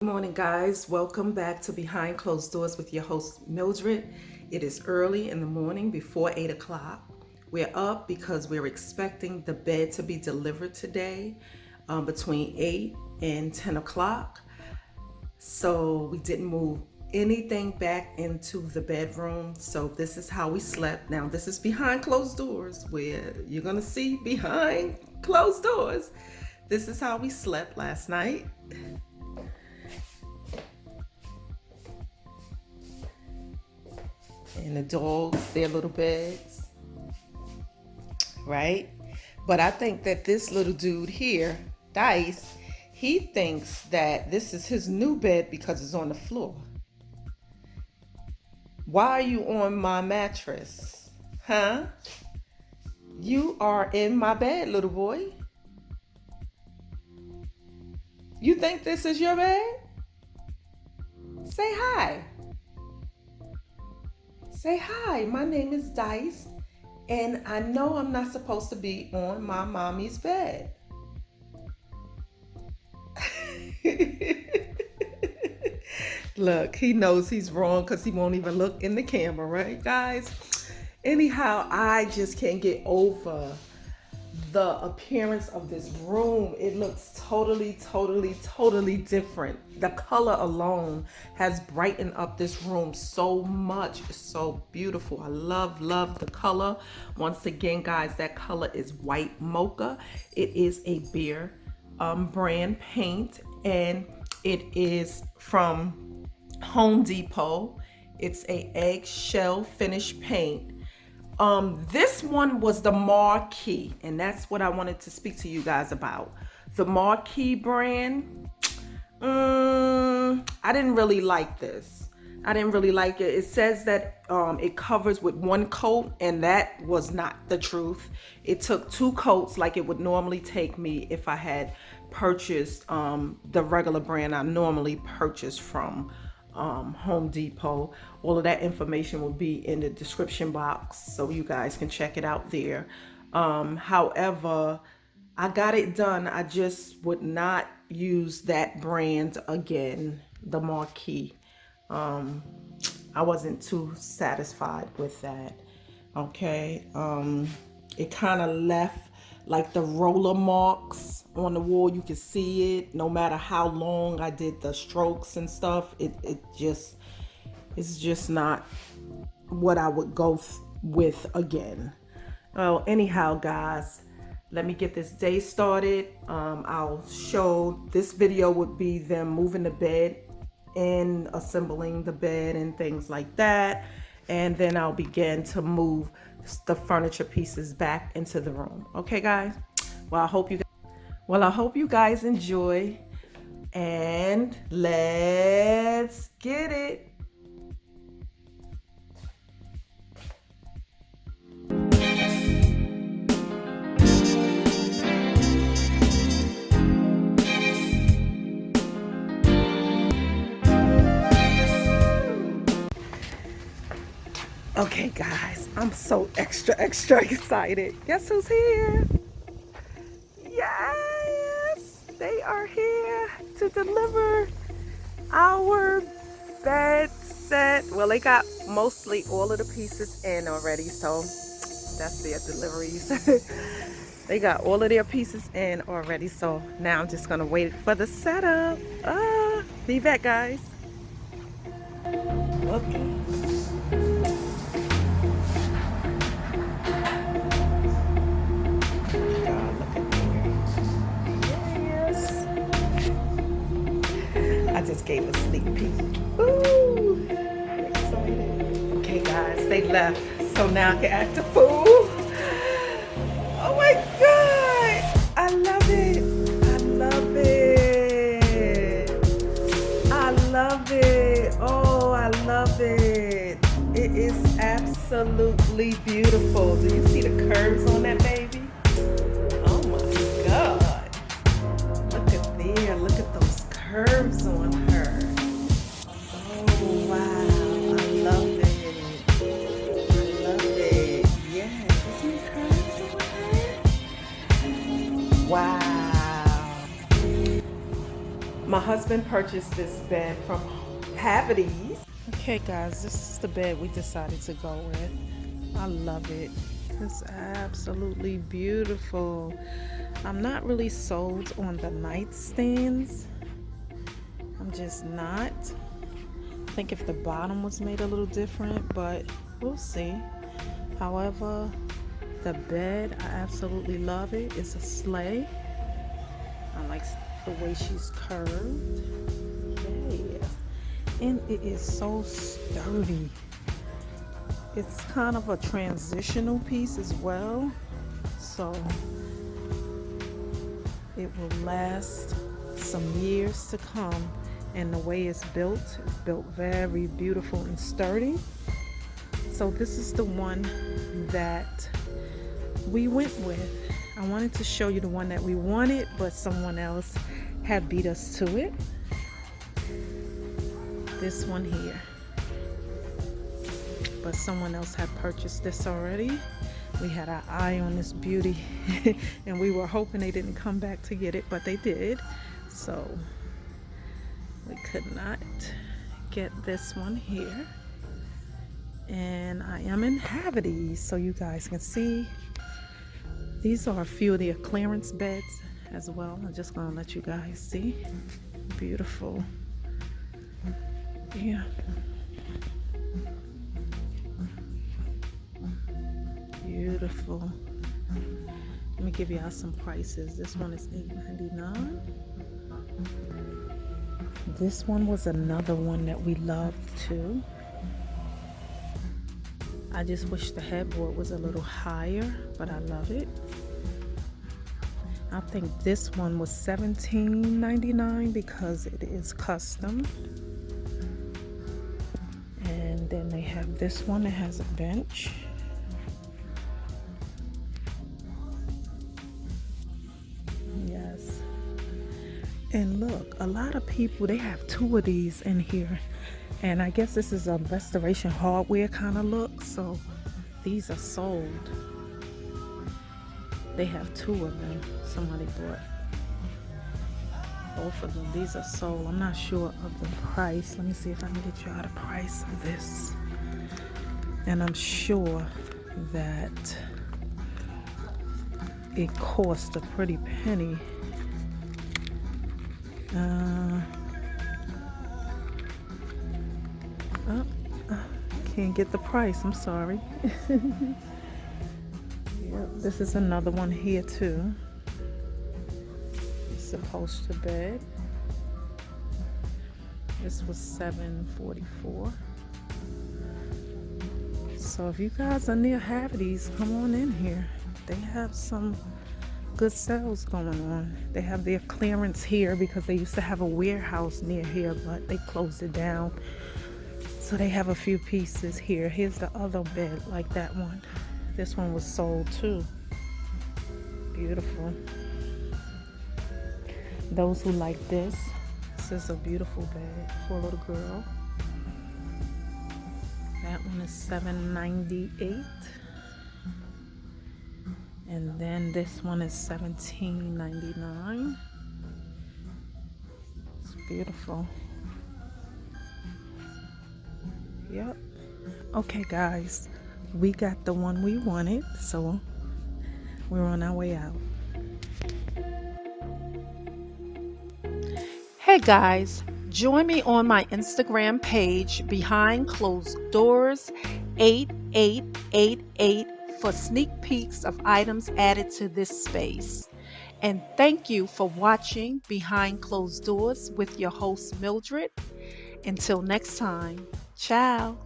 Good morning, guys. Welcome back to Behind Closed Doors with your host, Mildred. It is early in the morning before 8 o'clock. We're up because we're expecting the bed to be delivered today between 8 and 10 o'clock. So we didn't move anything back into the bedroom. So this is how we slept. Now, this is behind closed doors where you're going to see behind closed doors. This is how we slept last night. And the dogs, their little beds, right? But I think that this little dude here, Dice, he thinks that this is his new bed because it's on the floor. Why are you on my mattress? Huh? You are in my bed, little boy. You think this is your bed? Say hi. Say hi, my name is Dice, and I know I'm not supposed to be on my mommy's bed. Look, he knows he's wrong because he won't even look in the camera, right, guys? Anyhow, I just can't get over the appearance of this room. It looks totally different. The color alone has brightened up this room so much. It's so beautiful. I love the color. Once again, guys, that color is white mocha. It is a Behr brand paint, and it is from Home Depot. It's a eggshell finish paint. This one was the Marquee, and that's what I wanted to speak to you guys about. The Marquee brand, I didn't really like this. I didn't really like it. It says that it covers with one coat, and that was not the truth. It took two coats like it would normally take me if I had purchased the regular brand I normally purchase from Home Depot. All of that information will be in the description box so you guys can check it out there. However, I got it done. I just would not use that brand again, the Marquee. I wasn't too satisfied with that. Okay. It kind of left like the roller marks on the wall. You can see it no matter how long I did the strokes and stuff. It's just not what I would go with again. Well, anyhow, guys, let me get this day started. I'll show, this video would be them moving the bed and assembling the bed and things like that. And then I'll begin to move the furniture pieces back into the room. Okay, guys? Well, I hope you guys enjoy, and let's get it. Okay, guys, I'm so extra excited. Guess who's here? Yes, they are here to deliver our bed set. Well, they got mostly all of the pieces in already, so that's their deliveries. They got all of their pieces in already, so now I'm just gonna wait for the setup. Be back, guys. Okay. I just gave a sneak peek. Ooh, excited. Okay, guys, they left, so now I can act a fool. Oh my God, I love it. I love it. I love it. Oh, I love it. It is absolutely beautiful. Do you see the curves on that baby? Oh my God. Look at there. Look at those curves on her. Oh wow, I love it. I love it. Yeah, you see curves on her? Wow. My husband husband purchased this bed from Havertys. Okay guys, this is the bed we decided to go with. I love it. It's absolutely beautiful. I'm not really sold on the nightstands. I'm just not. I think if the bottom was made a little different, but we'll see. However, the bed, I absolutely love it. It's a Sleigh. I like the way she's curved. Yeah. And it is so sturdy. It's kind of a transitional piece as well. So it will last some years to come. And the way it's built very beautiful and sturdy. So this is the one that we went with. I wanted to show you the one that we wanted, but someone else had beat us to it. This one here. But someone else had purchased this already. We had our eye on this beauty and we were hoping they didn't come back to get it, but they did. So we could not get this one here. And I am in Havertys, so you guys can see. These are a few of their clearance beds as well. I'm just gonna let you guys see. Beautiful. Yeah. Beautiful. Let me give y'all some prices. This one is $8.99. This one was another one that we loved too. I just wish the headboard was a little higher, but I love it. I think this one was $17.99 because it is custom. And then they have this one that has a bench. Yes. And look, a lot of people, they have two of these in here. And I guess this is a restoration hardware kind of look. So these are sold. They have two of them. Somebody bought both of them. These are sold. I'm not sure of the price. Let me see if I can get you out a price of this. And I'm sure that it cost a pretty penny. Can't get the price, I'm sorry. Yep, this is another one here too. It's a poster bed. This was $7.44. So if you guys are near Havertys, come on in here. They have some good sales going on. They have their clearance here because they used to have a warehouse near here, but they closed it down. So they have a few pieces here. Here's the other bed like that one. This one was sold too. Beautiful. Those who like this is a beautiful bed for a little girl. That one is $7.98. And then this one is $17.99. It's beautiful. Yep. Okay guys, we got the one we wanted, so we're on our way out. Hey guys, join me on my Instagram page Behind Closed Doors 8888 for sneak peeks of items added to this space. And thank you for watching Behind Closed Doors with your host Mildred. Until next time, ciao.